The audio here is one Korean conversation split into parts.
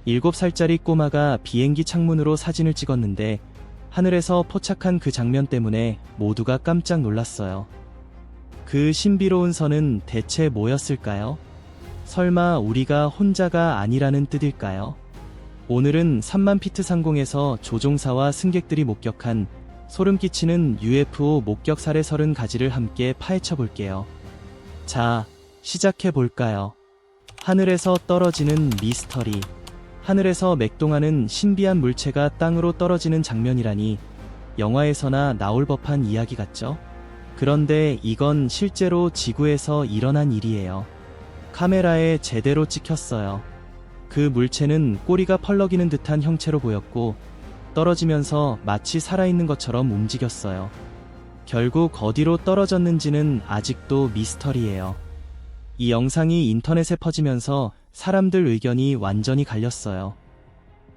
7살짜리 꼬마가 비행기 창문으로 사진을 찍었는데 하늘에서 포착한 그 장면 때문에 모두가 깜짝 놀랐어요. 그 신비로운 선은 대체 뭐였을까요? 설마 우리가 혼자가 아니라는 뜻일까요? 오늘은 3만 피트 상공에서 조종사와 승객들이 목격한 소름 끼치는 UFO 목격 사례 30가지를 함께 파헤쳐 볼게요. 자, 시작해 볼까요? 하늘에서 떨어지는 미스터리. 하늘에서 맥동하는 신비한 물체가 땅으로 떨어지는 장면이라니 영화에서나 나올 법한 이야기 같죠? 그런데 이건 실제로 지구에서 일어난 일이에요. 카메라에 제대로 찍혔어요. 그 물체는 꼬리가 펄럭이는 듯한 형체로 보였고 떨어지면서 마치 살아있는 것처럼 움직였어요. 결국 어디로 떨어졌는지는 아직도 미스터리예요. 이 영상이 인터넷에 퍼지면서 사람들 의견이 완전히 갈렸어요.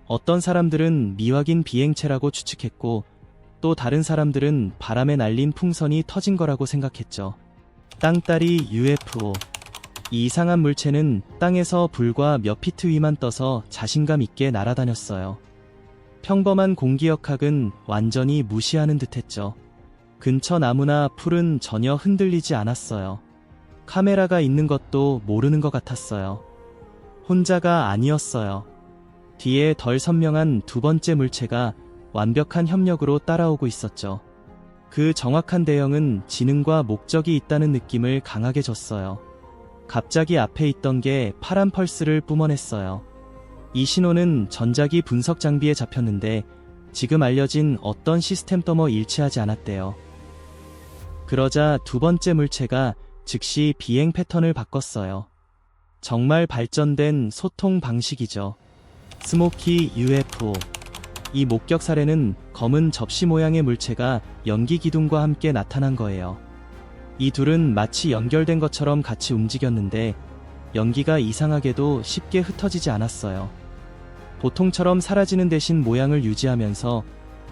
어떤 사람들은 미확인 비행체라고 추측했고 또 다른 사람들은 바람에 날린 풍선이 터진 거라고 생각했죠. 땅따리 UFO. 이 이상한 물체는 땅에서 불과 몇 피트 위만 떠서 자신감 있게 날아다녔어요. 평범한 공기역학은 완전히 무시하는 듯했죠. 근처 나무나 풀은 전혀 흔들리지 않았어요. 카메라가 있는 것도 모르는 것 같았어요. 혼자가 아니었어요. 뒤에 덜 선명한 두 번째 물체가 완벽한 협력으로 따라오고 있었죠. 그 정확한 대형은 지능과 목적이 있다는 느낌을 강하게 줬어요. 갑자기 앞에 있던 게 파란 펄스를 뿜어냈어요. 이 신호는 전자기 분석 장비에 잡혔는데 지금 알려진 어떤 시스템 떠머 일치하지 않았대요. 그러자 두 번째 물체가 즉시 비행 패턴을 바꿨어요. 정말 발전된 소통 방식이죠. 스모키 UFO. 이 목격 사례는 검은 접시 모양의 물체가 연기 기둥과 함께 나타난 거예요. 이 둘은 마치 연결된 것처럼 같이 움직였는데 연기가 이상하게도 쉽게 흩어지지 않았어요. 보통처럼 사라지는 대신 모양을 유지하면서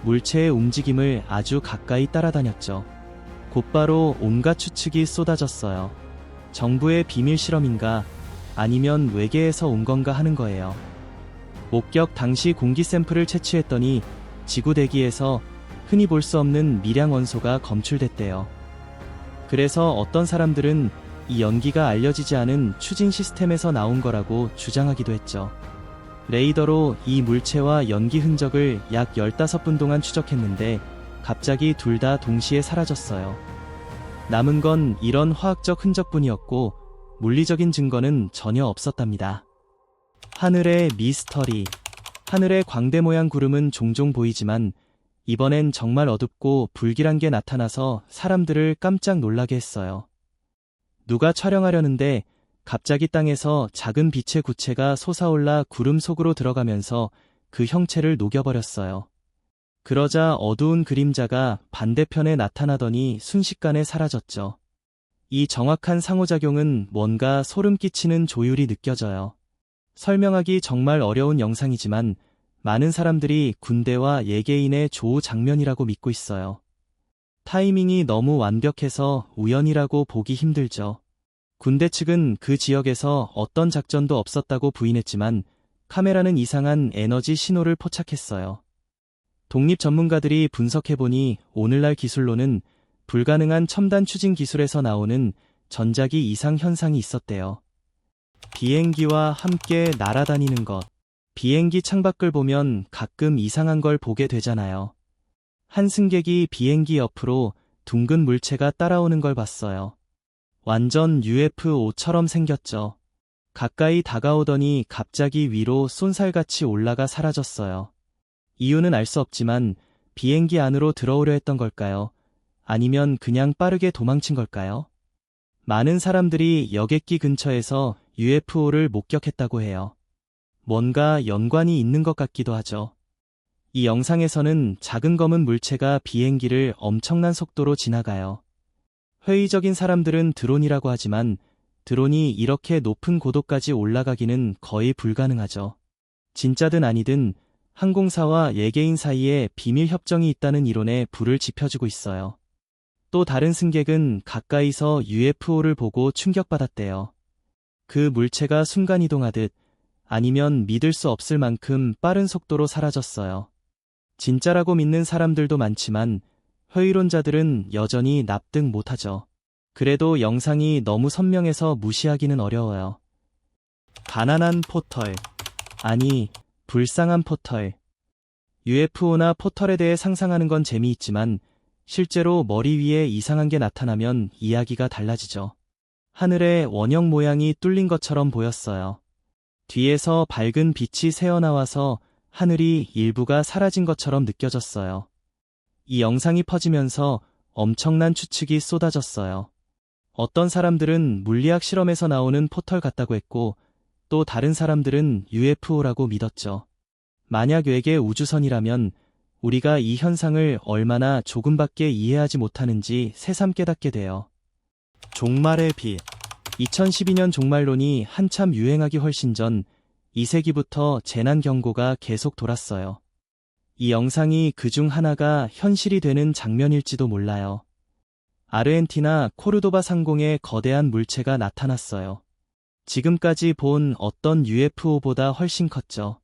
물체의 움직임을 아주 가까이 따라다녔죠. 곧바로 온갖 추측이 쏟아졌어요. 정부의 비밀 실험인가 아니면 외계에서 온 건가 하는 거예요. 목격 당시 공기 샘플을 채취했더니 지구 대기에서 흔히 볼 수 없는 미량 원소가 검출됐대요. 그래서 어떤 사람들은 이 연기가 알려지지 않은 추진 시스템에서 나온 거라고 주장하기도 했죠. 레이더로 이 물체와 연기 흔적을 약 15분 동안 추적했는데 갑자기 둘 다 동시에 사라졌어요. 남은 건 이런 화학적 흔적뿐이었고 물리적인 증거는 전혀 없었답니다. 하늘의 미스터리. 하늘의 광대 모양 구름은 종종 보이지만 이번엔 정말 어둡고 불길한 게 나타나서 사람들을 깜짝 놀라게 했어요. 누가 촬영하려는데 갑자기 땅에서 작은 빛의 구체가 솟아올라 구름 속으로 들어가면서 그 형체를 녹여버렸어요. 그러자 어두운 그림자가 반대편에 나타나더니 순식간에 사라졌죠. 이 정확한 상호작용은 뭔가 소름 끼치는 조율이 느껴져요. 설명하기 정말 어려운 영상이지만 많은 사람들이 군대와 예개인의 조우 장면이라고 믿고 있어요. 타이밍이 너무 완벽해서 우연이라고 보기 힘들죠. 군대 측은 그 지역에서 어떤 작전도 없었다고 부인했지만 카메라는 이상한 에너지 신호를 포착했어요. 독립 전문가들이 분석해보니 오늘날 기술로는 불가능한 첨단 추진 기술에서 나오는 전자기 이상 현상이 있었대요. 비행기와 함께 날아다니는 것. 비행기 창밖을 보면 가끔 이상한 걸 보게 되잖아요. 한 승객이 비행기 옆으로 둥근 물체가 따라오는 걸 봤어요. 완전 UFO처럼 생겼죠. 가까이 다가오더니 갑자기 위로 쏜살같이 올라가 사라졌어요. 이유는 알 수 없지만 비행기 안으로 들어오려 했던 걸까요? 아니면 그냥 빠르게 도망친 걸까요? 많은 사람들이 여객기 근처에서 UFO를 목격했다고 해요. 뭔가 연관이 있는 것 같기도 하죠. 이 영상에서는 작은 검은 물체가 비행기를 엄청난 속도로 지나가요. 회의적인 사람들은 드론이라고 하지만 드론이 이렇게 높은 고도까지 올라가기는 거의 불가능하죠. 진짜든 아니든 항공사와 예개인 사이에 비밀 협정이 있다는 이론에 불을 지펴주고 있어요. 또 다른 승객은 가까이서 UFO를 보고 충격받았대요. 그 물체가 순간이동하듯 아니면 믿을 수 없을 만큼 빠른 속도로 사라졌어요. 진짜라고 믿는 사람들도 많지만 허위론자들은 여전히 납득 못하죠. 그래도 영상이 너무 선명해서 무시하기는 어려워요. 가난한 포털. 아니, 불쌍한 포털. UFO나 포털에 대해 상상하는 건 재미있지만 실제로 머리 위에 이상한 게 나타나면 이야기가 달라지죠. 하늘에 원형 모양이 뚫린 것처럼 보였어요. 뒤에서 밝은 빛이 새어나와서 하늘이 일부가 사라진 것처럼 느껴졌어요. 이 영상이 퍼지면서 엄청난 추측이 쏟아졌어요. 어떤 사람들은 물리학 실험에서 나오는 포털 같다고 했고, 또 다른 사람들은 UFO라고 믿었죠. 만약 외계 우주선이라면 우리가 이 현상을 얼마나 조금밖에 이해하지 못하는지 새삼 깨닫게 돼요. 종말의 빛. 2012년 종말론이 한참 유행하기 훨씬 전 2세기부터 재난 경고가 계속 돌았어요. 이 영상이 그중 하나가 현실이 되는 장면일지도 몰라요. 아르헨티나 코르도바 상공에 거대한 물체가 나타났어요. 지금까지 본 어떤 UFO보다 훨씬 컸죠.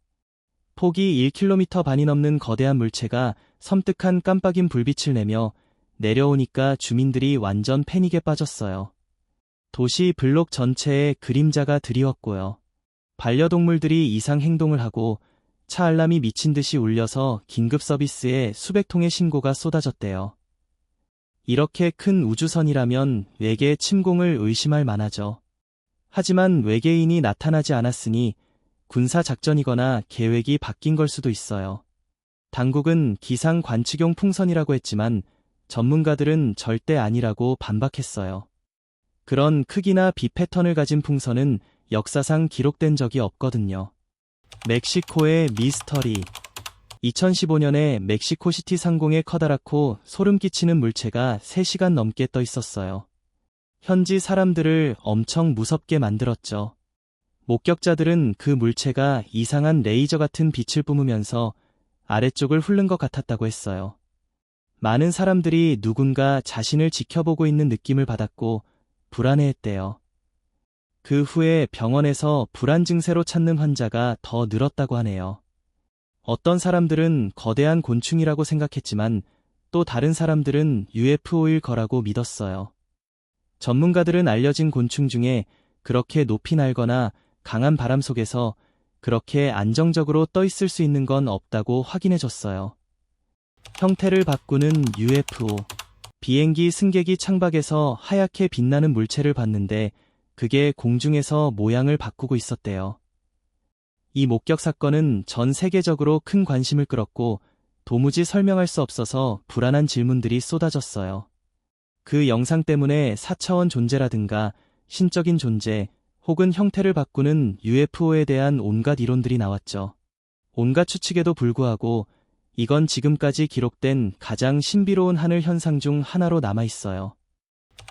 폭이 1km 반이 넘는 거대한 물체가 섬뜩한 깜빡인 불빛을 내며 내려오니까 주민들이 완전 패닉에 빠졌어요. 도시 블록 전체에 그림자가 드리웠고요. 반려동물들이 이상 행동을 하고 차 알람이 미친 듯이 울려서 긴급 서비스에 수백 통의 신고가 쏟아졌대요. 이렇게 큰 우주선이라면 외계 침공을 의심할 만하죠. 하지만 외계인이 나타나지 않았으니 군사작전이거나 계획이 바뀐 걸 수도 있어요. 당국은 기상 관측용 풍선이라고 했지만 전문가들은 절대 아니라고 반박했어요. 그런 크기나 빛 패턴을 가진 풍선은 역사상 기록된 적이 없거든요. 멕시코의 미스터리. 2015년에 멕시코시티 상공에 커다랗고 소름 끼치는 물체가 3시간 넘게 떠 있었어요. 현지 사람들을 엄청 무섭게 만들었죠. 목격자들은 그 물체가 이상한 레이저 같은 빛을 뿜으면서 아래쪽을 훑는 것 같았다고 했어요. 많은 사람들이 누군가 자신을 지켜보고 있는 느낌을 받았고 불안해했대요. 그 후에 병원에서 불안 증세로 찾는 환자가 더 늘었다고 하네요. 어떤 사람들은 거대한 곤충이라고 생각했지만 또 다른 사람들은 UFO일 거라고 믿었어요. 전문가들은 알려진 곤충 중에 그렇게 높이 날거나 강한 바람 속에서 그렇게 안정적으로 떠 있을 수 있는 건 없다고 확인해줬어요. 형태를 바꾸는 UFO. 비행기 승객이 창밖에서 하얗게 빛나는 물체를 봤는데 그게 공중에서 모양을 바꾸고 있었대요. 이 목격 사건은 전 세계적으로 큰 관심을 끌었고 도무지 설명할 수 없어서 불안한 질문들이 쏟아졌어요. 그 영상 때문에 4차원 존재라든가 신적인 존재 혹은 형태를 바꾸는 UFO에 대한 온갖 이론들이 나왔죠. 온갖 추측에도 불구하고 이건 지금까지 기록된 가장 신비로운 하늘 현상 중 하나로 남아있어요.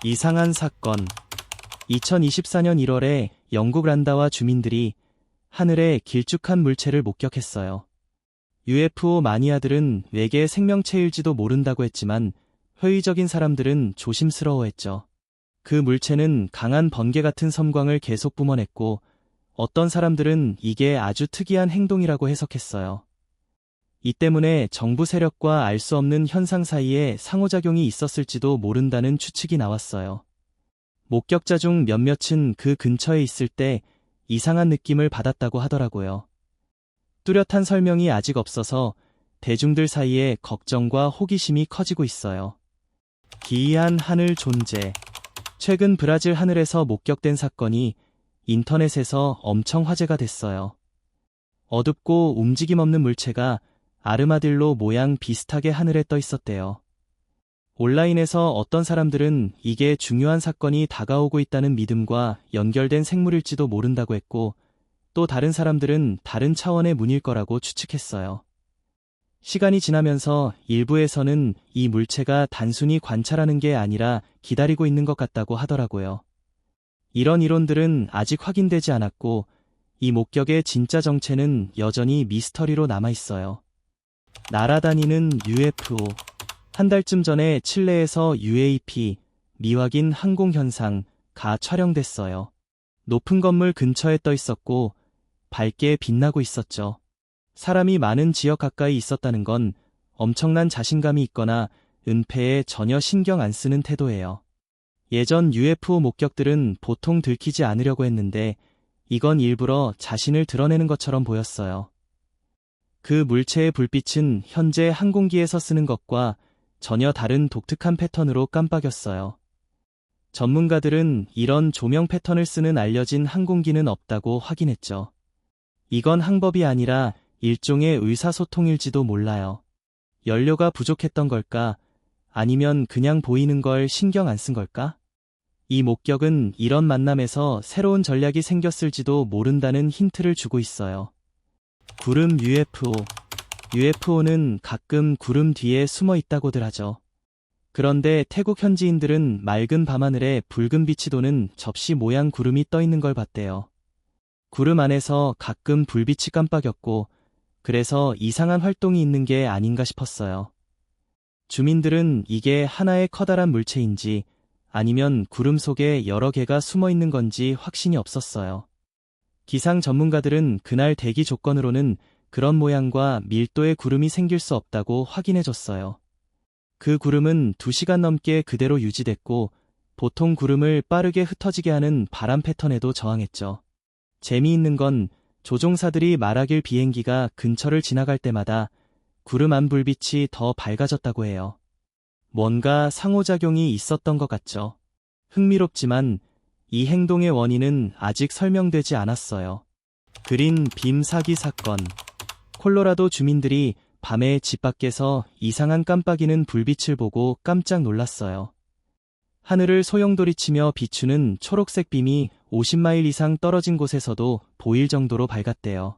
이상한 사건. 2024년 1월에 영국 란다와 주민들이 하늘에 길쭉한 물체를 목격했어요. UFO 마니아들은 외계 생명체일지도 모른다고 했지만 회의적인 사람들은 조심스러워했죠. 그 물체는 강한 번개 같은 섬광을 계속 뿜어냈고 어떤 사람들은 이게 아주 특이한 행동이라고 해석했어요. 이 때문에 정부 세력과 알 수 없는 현상 사이에 상호작용이 있었을지도 모른다는 추측이 나왔어요. 목격자 중 몇몇은 그 근처에 있을 때 이상한 느낌을 받았다고 하더라고요. 뚜렷한 설명이 아직 없어서 대중들 사이에 걱정과 호기심이 커지고 있어요. 기이한 하늘 존재. 최근 브라질 하늘에서 목격된 사건이 인터넷에서 엄청 화제가 됐어요. 어둡고 움직임 없는 물체가 아르마딜로 모양 비슷하게 하늘에 떠 있었대요. 온라인에서 어떤 사람들은 이게 중요한 사건이 다가오고 있다는 믿음과 연결된 생물일지도 모른다고 했고, 또 다른 사람들은 다른 차원의 문일 거라고 추측했어요. 시간이 지나면서 일부에서는 이 물체가 단순히 관찰하는 게 아니라 기다리고 있는 것 같다고 하더라고요. 이런 이론들은 아직 확인되지 않았고, 이 목격의 진짜 정체는 여전히 미스터리로 남아있어요. 날아다니는 UFO. 한 달쯤 전에 칠레에서 UAP, 미확인 항공현상가 촬영됐어요. 높은 건물 근처에 떠 있었고 밝게 빛나고 있었죠. 사람이 많은 지역 가까이 있었다는 건 엄청난 자신감이 있거나 은폐에 전혀 신경 안 쓰는 태도예요. 예전 UFO 목격들은 보통 들키지 않으려고 했는데 이건 일부러 자신을 드러내는 것처럼 보였어요. 그 물체의 불빛은 현재 항공기에서 쓰는 것과 전혀 다른 독특한 패턴으로 깜빡였어요. 전문가들은 이런 조명 패턴을 쓰는 알려진 항공기는 없다고 확인했죠. 이건 항법이 아니라 일종의 의사소통일지도 몰라요. 연료가 부족했던 걸까? 아니면 그냥 보이는 걸 신경 안 쓴 걸까? 이 목격은 이런 만남에서 새로운 전략이 생겼을지도 모른다는 힌트를 주고 있어요. 구름 UFO. UFO는 가끔 구름 뒤에 숨어 있다고들 하죠. 그런데 태국 현지인들은 맑은 밤하늘에 붉은 빛이 도는 접시 모양 구름이 떠 있는 걸 봤대요. 구름 안에서 가끔 불빛이 깜빡였고, 그래서 이상한 활동이 있는 게 아닌가 싶었어요. 주민들은 이게 하나의 커다란 물체인지 아니면 구름 속에 여러 개가 숨어 있는 건지 확신이 없었어요. 기상 전문가들은 그날 대기 조건으로는 그런 모양과 밀도의 구름이 생길 수 없다고 확인해줬어요. 그 구름은 2시간 넘게 그대로 유지됐고 보통 구름을 빠르게 흩어지게 하는 바람 패턴에도 저항했죠. 재미있는 건 조종사들이 말하길 비행기가 근처를 지나갈 때마다 구름 안 불빛이 더 밝아졌다고 해요. 뭔가 상호작용이 있었던 것 같죠. 흥미롭지만 이 행동의 원인은 아직 설명되지 않았어요. 그린 빔 사기 사건. 콜로라도 주민들이 밤에 집 밖에서 이상한 깜빡이는 불빛을 보고 깜짝 놀랐어요. 하늘을 소용돌이치며 비추는 초록색 빔이 50마일 이상 떨어진 곳에서도 보일 정도로 밝았대요.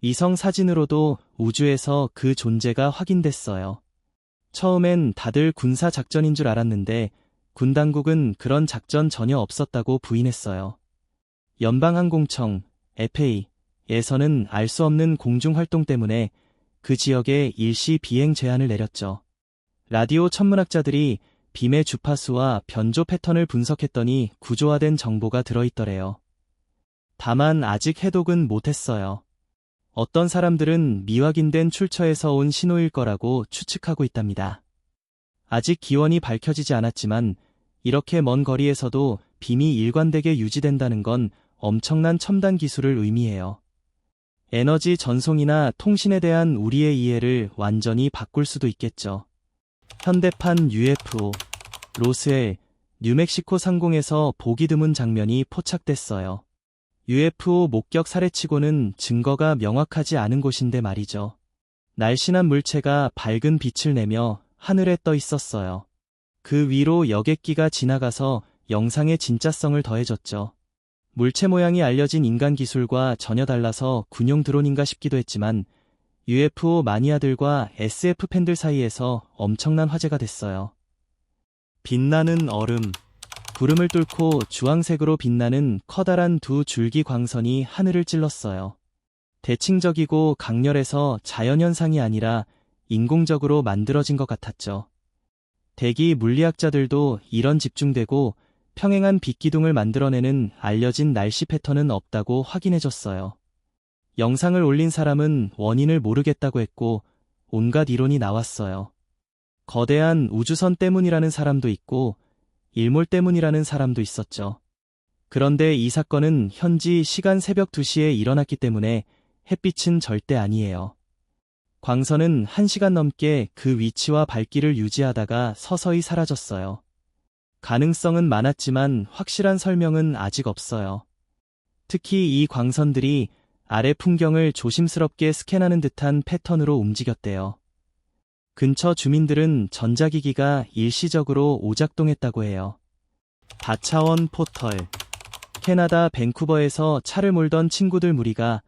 위성 사진으로도 우주에서 그 존재가 확인됐어요. 처음엔 다들 군사 작전인 줄 알았는데 군 당국은 그런 작전 전혀 없었다고 부인했어요. 연방항공청, FA에서는 알 수 없는 공중활동 때문에 그 지역에 일시 비행 제한을 내렸죠. 라디오 천문학자들이 빔의 주파수와 변조 패턴을 분석했더니 구조화된 정보가 들어있더래요. 다만 아직 해독은 못했어요. 어떤 사람들은 미확인된 출처에서 온 신호일 거라고 추측하고 있답니다. 아직 기원이 밝혀지지 않았지만 이렇게 먼 거리에서도 빔이 일관되게 유지된다는 건 엄청난 첨단 기술을 의미해요. 에너지 전송이나 통신에 대한 우리의 이해를 완전히 바꿀 수도 있겠죠. 현대판 UFO. 로스웰, 뉴멕시코 상공에서 보기 드문 장면이 포착됐어요. UFO 목격 사례치고는 증거가 명확하지 않은 곳인데 말이죠. 날씬한 물체가 밝은 빛을 내며 하늘에 떠 있었어요. 그 위로 여객기가 지나가서 영상의 진짜성을 더해줬죠. 물체 모양이 알려진 인간 기술과 전혀 달라서 군용 드론인가 싶기도 했지만 UFO 마니아들과 SF 팬들 사이에서 엄청난 화제가 됐어요. 빛나는 얼음. 구름을 뚫고 주황색으로 빛나는 커다란 두 줄기 광선이 하늘을 찔렀어요. 대칭적이고 강렬해서 자연현상이 아니라 인공적으로 만들어진 것 같았죠. 대기 물리학자들도 이런 집중되고 평행한 빛기둥을 만들어내는 알려진 날씨 패턴은 없다고 확인해줬어요. 영상을 올린 사람은 원인을 모르겠다고 했고 온갖 이론이 나왔어요. 거대한 우주선 때문이라는 사람도 있고 일몰 때문이라는 사람도 있었죠. 그런데 이 사건은 현지 시간 새벽 2시에 일어났기 때문에 햇빛은 절대 아니에요. 광선은 1시간 넘게 그 위치와 밝기를 유지하다가 서서히 사라졌어요. 가능성은 많았지만 확실한 설명은 아직 없어요. 특히 이 광선들이 아래 풍경을 조심스럽게 스캔하는 듯한 패턴으로 움직였대요. 근처 주민들은 전자기기가 일시적으로 오작동했다고 해요. 다차원 포털. 캐나다 밴쿠버에서 차를 몰던 친구들 무리가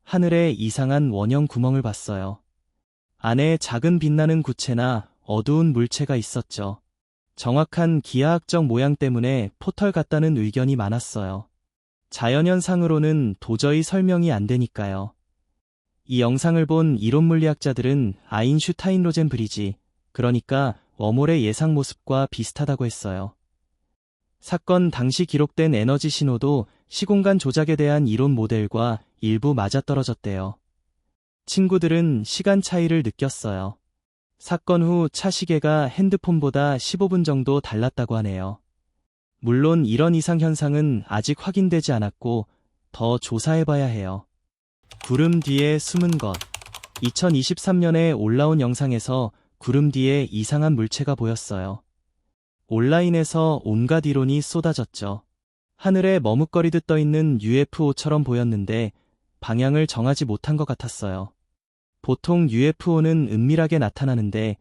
하늘에 이상한 원형 구멍을 봤어요. 안에 작은 빛나는 구체나 어두운 물체가 있었죠. 정확한 기하학적 모양 때문에 포털 같다는 의견이 많았어요. 자연현상으로는 도저히 설명이 안 되니까요. 이 영상을 본 이론물리학자들은 아인슈타인-로젠 브리지, 그러니까 웜홀의 예상 모습과 비슷하다고 했어요. 사건 당시 기록된 에너지 신호도 시공간 조작에 대한 이론 모델과 일부 맞아떨어졌대요. 친구들은 시간 차이를 느꼈어요. 사건 후 차 시계가 핸드폰보다 15분 정도 달랐다고 하네요. 물론 이런 이상 현상은 아직 확인되지 않았고 더 조사해봐야 해요. 구름 뒤에 숨은 것. 2023년에 올라온 영상에서 구름 뒤에 이상한 물체가 보였어요. 온라인에서 온갖 이론이 쏟아졌죠. 하늘에 머뭇거리듯 떠있는 UFO처럼 보였는데 방향을 정하지 못한 것 같았어요. 보통 UFO는 은밀하게 나타나는데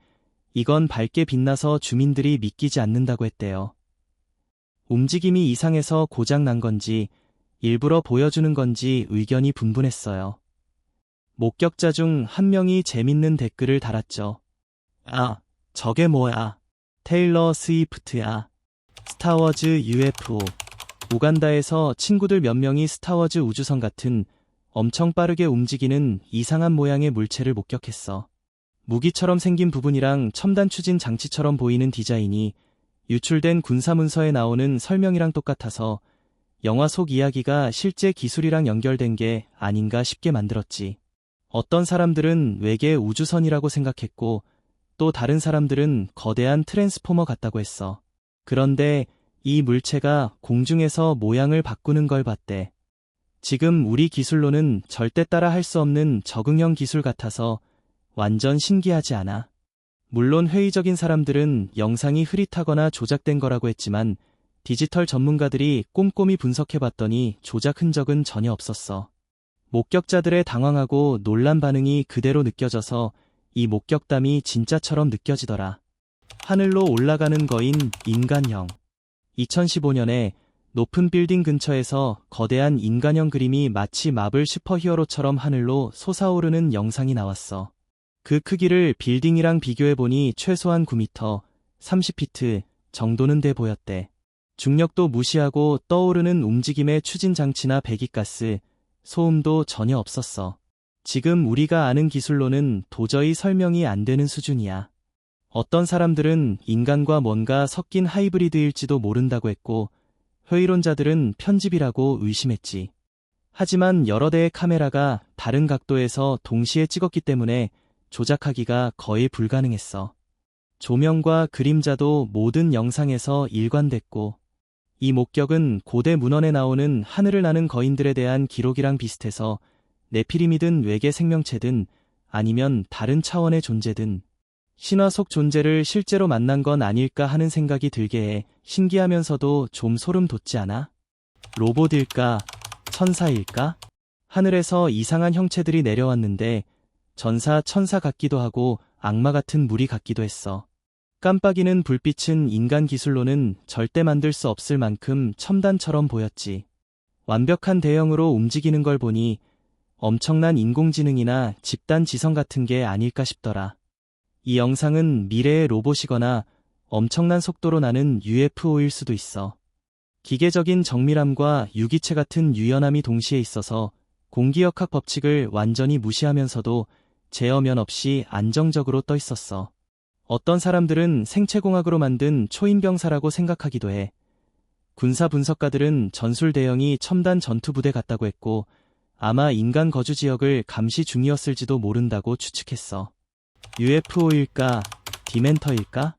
이건 밝게 빛나서 주민들이 믿기지 않는다고 했대요. 움직임이 이상해서 고장 난 건지 일부러 보여주는 건지 의견이 분분했어요. 목격자 중 한 명이 재밌는 댓글을 달았죠. 아, 저게 뭐야? 테일러 스위프트야. 스타워즈 UFO. 우간다에서 친구들 몇 명이 스타워즈 우주선 같은 엄청 빠르게 움직이는 이상한 모양의 물체를 목격했어. 무기처럼 생긴 부분이랑 첨단 추진 장치처럼 보이는 디자인이 유출된 군사문서에 나오는 설명이랑 똑같아서 영화 속 이야기가 실제 기술이랑 연결된 게 아닌가 싶게 만들었지. 어떤 사람들은 외계 우주선이라고 생각했고 또 다른 사람들은 거대한 트랜스포머 같다고 했어. 그런데 이 물체가 공중에서 모양을 바꾸는 걸 봤대. 지금 우리 기술로는 절대 따라 할 수 없는 적응형 기술 같아서 완전 신기하지 않아? 물론 회의적인 사람들은 영상이 흐릿하거나 조작된 거라고 했지만 디지털 전문가들이 꼼꼼히 분석해봤더니 조작 흔적은 전혀 없었어. 목격자들의 당황하고 놀란 반응이 그대로 느껴져서 이 목격담이 진짜처럼 느껴지더라. 하늘로 올라가는 거인 인간형. 2015년에 높은 빌딩 근처에서 거대한 인간형 그림이 마치 마블 슈퍼히어로처럼 하늘로 솟아오르는 영상이 나왔어. 그 크기를 빌딩이랑 비교해보니 최소한 9m, 30피트 정도는 돼 보였대. 중력도 무시하고 떠오르는 움직임의 추진 장치나 배기가스, 소음도 전혀 없었어. 지금 우리가 아는 기술로는 도저히 설명이 안 되는 수준이야. 어떤 사람들은 인간과 뭔가 섞인 하이브리드일지도 모른다고 했고 회의론자들은 편집이라고 의심했지. 하지만 여러 대의 카메라가 다른 각도에서 동시에 찍었기 때문에 조작하기가 거의 불가능했어. 조명과 그림자도 모든 영상에서 일관됐고 이 목격은 고대 문헌에 나오는 하늘을 나는 거인들에 대한 기록이랑 비슷해서 네피림이든 외계 생명체든 아니면 다른 차원의 존재든 신화 속 존재를 실제로 만난 건 아닐까 하는 생각이 들게 해 신기하면서도 좀 소름 돋지 않아? 로봇일까? 천사일까? 하늘에서 이상한 형체들이 내려왔는데 전사 천사 같기도 하고 악마 같은 무리 같기도 했어. 깜빡이는 불빛은 인간 기술로는 절대 만들 수 없을 만큼 첨단처럼 보였지. 완벽한 대형으로 움직이는 걸 보니 엄청난 인공지능이나 집단 지성 같은 게 아닐까 싶더라. 이 영상은 미래의 로봇이거나 엄청난 속도로 나는 UFO일 수도 있어. 기계적인 정밀함과 유기체 같은 유연함이 동시에 있어서 공기역학 법칙을 완전히 무시하면서도 제어면 없이 안정적으로 떠 있었어. 어떤 사람들은 생체공학으로 만든 초인병사라고 생각하기도 해. 군사 분석가들은 전술 대형이 첨단 전투부대 같다고 했고 아마 인간 거주 지역을 감시 중이었을지도 모른다고 추측했어. UFO일까? 디멘터일까?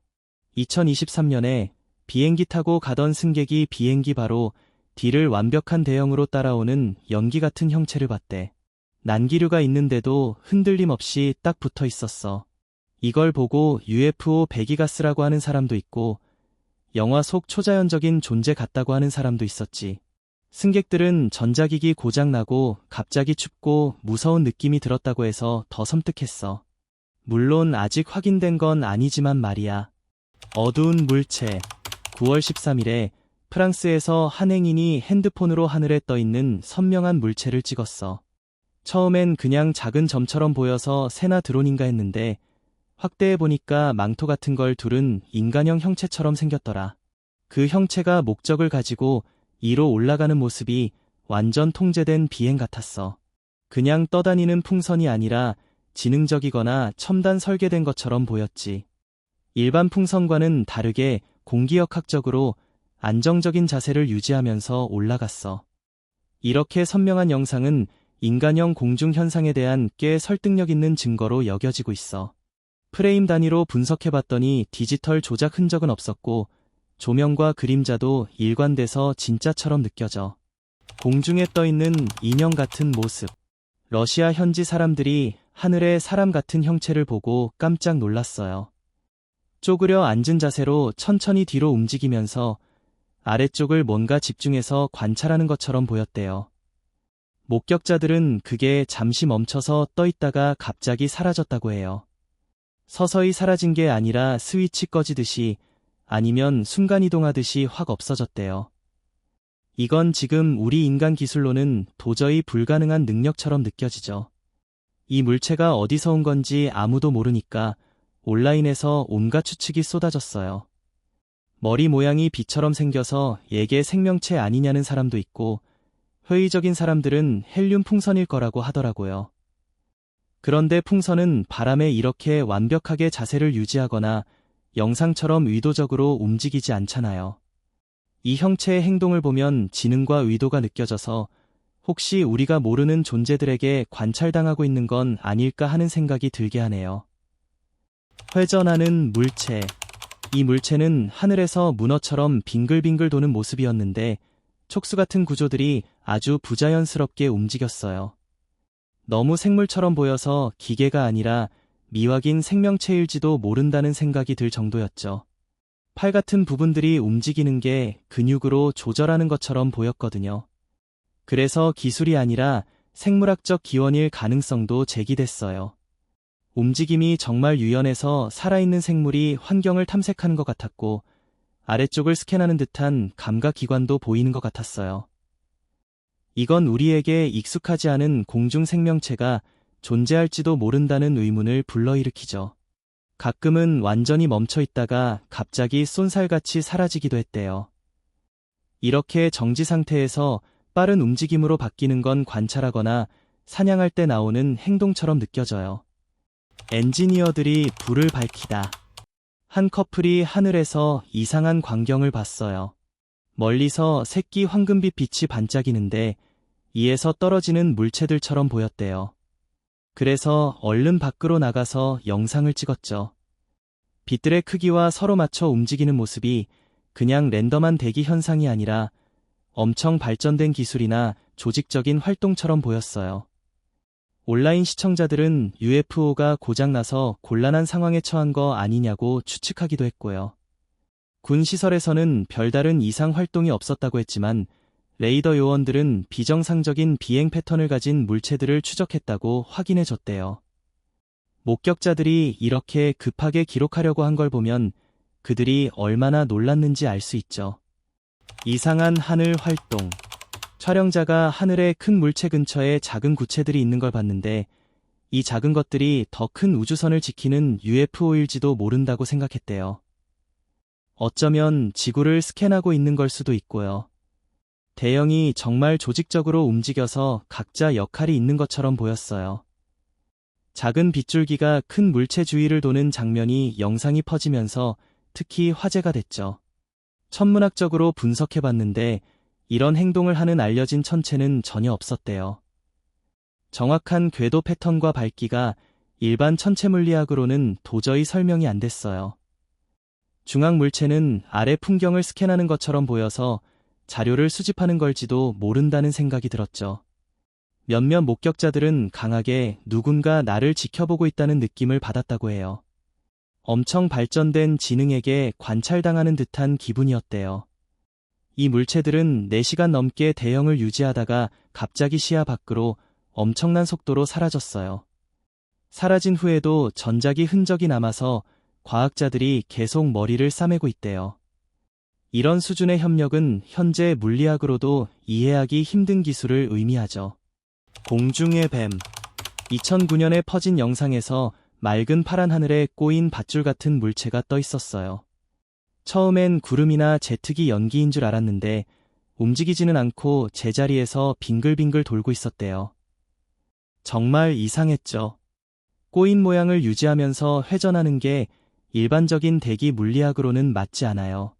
2023년에 비행기 타고 가던 승객이 비행기 바로 뒤를 완벽한 대형으로 따라오는 연기 같은 형체를 봤대. 난기류가 있는데도 흔들림 없이 딱 붙어 있었어. 이걸 보고 UFO 배기가스라고 하는 사람도 있고 영화 속 초자연적인 존재 같다고 하는 사람도 있었지. 승객들은 전자기기 고장나고 갑자기 춥고 무서운 느낌이 들었다고 해서 더 섬뜩했어. 물론 아직 확인된 건 아니지만 말이야. 어두운 물체. 9월 13일에 프랑스에서 한 행인이 핸드폰으로 하늘에 떠있는 선명한 물체를 찍었어. 처음엔 그냥 작은 점처럼 보여서 새나 드론인가 했는데 확대해보니까 망토 같은 걸 두른 인간형 형체처럼 생겼더라. 그 형체가 목적을 가지고 위로 올라가는 모습이 완전 통제된 비행 같았어. 그냥 떠다니는 풍선이 아니라 지능적이거나 첨단 설계된 것처럼 보였지. 일반 풍선과는 다르게 공기역학적으로 안정적인 자세를 유지하면서 올라갔어. 이렇게 선명한 영상은 인간형 공중 현상에 대한 꽤 설득력 있는 증거로 여겨지고 있어. 프레임 단위로 분석해봤더니 디지털 조작 흔적은 없었고 조명과 그림자도 일관돼서 진짜처럼 느껴져. 공중에 떠있는 인형 같은 모습. 러시아 현지 사람들이 하늘에 사람 같은 형체를 보고 깜짝 놀랐어요. 쪼그려 앉은 자세로 천천히 뒤로 움직이면서 아래쪽을 뭔가 집중해서 관찰하는 것처럼 보였대요. 목격자들은 그게 잠시 멈춰서 떠있다가 갑자기 사라졌다고 해요. 서서히 사라진 게 아니라 스위치 꺼지듯이 아니면 순간이동하듯이 확 없어졌대요. 이건 지금 우리 인간 기술로는 도저히 불가능한 능력처럼 느껴지죠. 이 물체가 어디서 온 건지 아무도 모르니까 온라인에서 온갖 추측이 쏟아졌어요. 머리 모양이 비처럼 생겨서 얘게 생명체 아니냐는 사람도 있고 회의적인 사람들은 헬륨 풍선일 거라고 하더라고요. 그런데 풍선은 바람에 이렇게 완벽하게 자세를 유지하거나 영상처럼 의도적으로 움직이지 않잖아요. 이 형체의 행동을 보면 지능과 의도가 느껴져서 혹시 우리가 모르는 존재들에게 관찰당하고 있는 건 아닐까 하는 생각이 들게 하네요. 회전하는 물체. 이 물체는 하늘에서 문어처럼 빙글빙글 도는 모습이었는데 촉수 같은 구조들이 아주 부자연스럽게 움직였어요. 너무 생물처럼 보여서 기계가 아니라 미확인 생명체일지도 모른다는 생각이 들 정도였죠. 팔 같은 부분들이 움직이는 게 근육으로 조절하는 것처럼 보였거든요. 그래서 기술이 아니라 생물학적 기원일 가능성도 제기됐어요. 움직임이 정말 유연해서 살아있는 생물이 환경을 탐색하는 것 같았고 아래쪽을 스캔하는 듯한 감각기관도 보이는 것 같았어요. 이건 우리에게 익숙하지 않은 공중 생명체가 존재할지도 모른다는 의문을 불러일으키죠. 가끔은 완전히 멈춰 있다가 갑자기 쏜살같이 사라지기도 했대요. 이렇게 정지 상태에서 빠른 움직임으로 바뀌는 건 관찰하거나 사냥할 때 나오는 행동처럼 느껴져요. 엔지니어들이 불을 밝히다. 한 커플이 하늘에서 이상한 광경을 봤어요. 멀리서 새끼 황금빛 빛이 반짝이는데 이에서 떨어지는 물체들처럼 보였대요. 그래서 얼른 밖으로 나가서 영상을 찍었죠. 빛들의 크기와 서로 맞춰 움직이는 모습이 그냥 랜덤한 대기 현상이 아니라 엄청 발전된 기술이나 조직적인 활동처럼 보였어요. 온라인 시청자들은 UFO가 고장나서 곤란한 상황에 처한 거 아니냐고 추측하기도 했고요. 군 시설에서는 별다른 이상 활동이 없었다고 했지만 레이더 요원들은 비정상적인 비행 패턴을 가진 물체들을 추적했다고 확인해줬대요. 목격자들이 이렇게 급하게 기록하려고 한 걸 보면 그들이 얼마나 놀랐는지 알 수 있죠. 이상한 하늘 활동. 촬영자가 하늘의 큰 물체 근처에 작은 구체들이 있는 걸 봤는데 이 작은 것들이 더 큰 우주선을 지키는 UFO일지도 모른다고 생각했대요. 어쩌면 지구를 스캔하고 있는 걸 수도 있고요. 대형이 정말 조직적으로 움직여서 각자 역할이 있는 것처럼 보였어요. 작은 빗줄기가 큰 물체 주위를 도는 장면이 영상이 퍼지면서 특히 화제가 됐죠. 천문학적으로 분석해봤는데 이런 행동을 하는 알려진 천체는 전혀 없었대요. 정확한 궤도 패턴과 밝기가 일반 천체 물리학으로는 도저히 설명이 안 됐어요. 중앙 물체는 아래 풍경을 스캔하는 것처럼 보여서 자료를 수집하는 걸지도 모른다는 생각이 들었죠. 몇몇 목격자들은 강하게 누군가 나를 지켜보고 있다는 느낌을 받았다고 해요. 엄청 발전된 지능에게 관찰당하는 듯한 기분이었대요. 이 물체들은 4시간 넘게 대형을 유지하다가 갑자기 시야 밖으로 엄청난 속도로 사라졌어요. 사라진 후에도 전작이 흔적이 남아서 과학자들이 계속 머리를 싸매고 있대요. 이런 수준의 협력은 현재 물리학으로도 이해하기 힘든 기술을 의미하죠. 공중의 뱀. 2009년에 퍼진 영상에서 맑은 파란 하늘에 꼬인 밧줄 같은 물체가 떠 있었어요. 처음엔 구름이나 제트기 연기인 줄 알았는데 움직이지는 않고 제자리에서 빙글빙글 돌고 있었대요. 정말 이상했죠. 꼬인 모양을 유지하면서 회전하는 게 일반적인 대기 물리학으로는 맞지 않아요.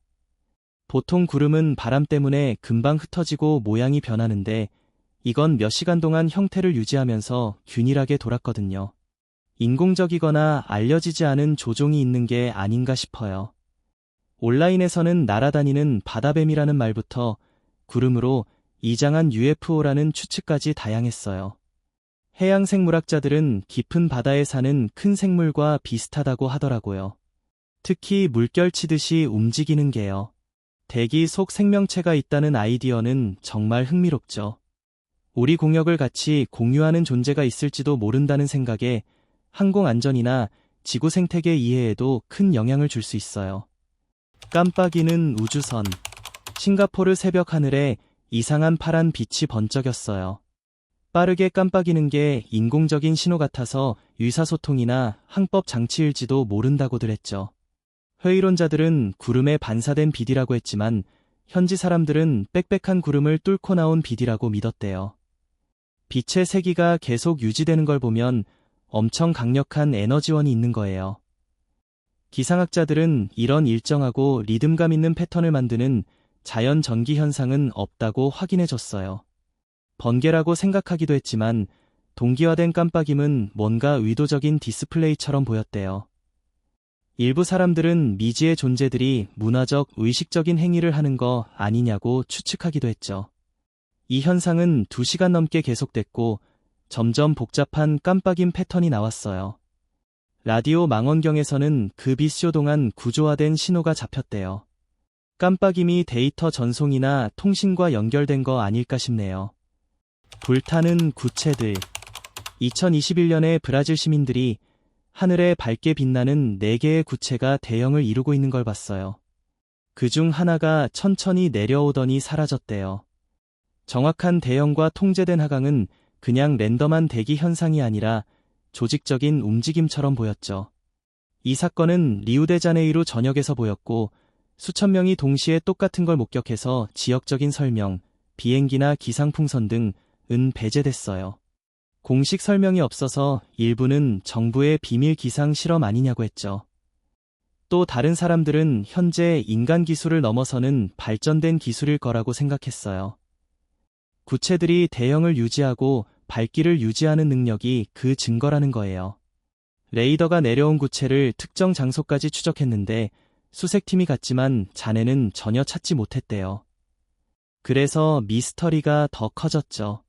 보통 구름은 바람 때문에 금방 흩어지고 모양이 변하는데 이건 몇 시간 동안 형태를 유지하면서 균일하게 돌았거든요. 인공적이거나 알려지지 않은 조종이 있는 게 아닌가 싶어요. 온라인에서는 날아다니는 바다뱀이라는 말부터 구름으로 이장한 UFO라는 추측까지 다양했어요. 해양 생물학자들은 깊은 바다에 사는 큰 생물과 비슷하다고 하더라고요. 특히 물결 치듯이 움직이는 게요. 대기 속 생명체가 있다는 아이디어는 정말 흥미롭죠. 우리 공역을 같이 공유하는 존재가 있을지도 모른다는 생각에 항공 안전이나 지구 생태계 이해에도 큰 영향을 줄 수 있어요. 깜빡이는 우주선. 싱가포르 새벽 하늘에 이상한 파란 빛이 번쩍였어요. 빠르게 깜빡이는 게 인공적인 신호 같아서 의사소통이나 항법 장치일지도 모른다고들 했죠. 회의론자들은 구름에 반사된 빛이라고 했지만 현지 사람들은 빽빽한 구름을 뚫고 나온 빛이라고 믿었대요. 빛의 세기가 계속 유지되는 걸 보면 엄청 강력한 에너지원이 있는 거예요. 기상학자들은 이런 일정하고 리듬감 있는 패턴을 만드는 자연 전기 현상은 없다고 확인해줬어요. 번개라고 생각하기도 했지만 동기화된 깜빡임은 뭔가 의도적인 디스플레이처럼 보였대요. 일부 사람들은 미지의 존재들이 문화적, 의식적인 행위를 하는 거 아니냐고 추측하기도 했죠. 이 현상은 2시간 넘게 계속됐고 점점 복잡한 깜빡임 패턴이 나왔어요. 라디오 망원경에서는 그 빛쇼 동안 구조화된 신호가 잡혔대요. 깜빡임이 데이터 전송이나 통신과 연결된 거 아닐까 싶네요. 불타는 구체들. 2021년에 브라질 시민들이 하늘에 밝게 빛나는 4개의 구체가 대형을 이루고 있는 걸 봤어요. 그중 하나가 천천히 내려오더니 사라졌대요. 정확한 대형과 통제된 하강은 그냥 랜덤한 대기 현상이 아니라 조직적인 움직임처럼 보였죠. 이 사건은 리우데자네이루 전역에서 보였고 수천 명이 동시에 똑같은 걸 목격해서 지역적인 설명, 비행기나 기상풍선 등은 배제됐어요. 공식 설명이 없어서 일부는 정부의 비밀 기상 실험 아니냐고 했죠. 또 다른 사람들은 현재 인간 기술을 넘어서는 발전된 기술일 거라고 생각했어요. 구체들이 대형을 유지하고 밝기를 유지하는 능력이 그 증거라는 거예요. 레이더가 내려온 구체를 특정 장소까지 추적했는데 수색팀이 갔지만 잔해는 전혀 찾지 못했대요. 그래서 미스터리가 더 커졌죠.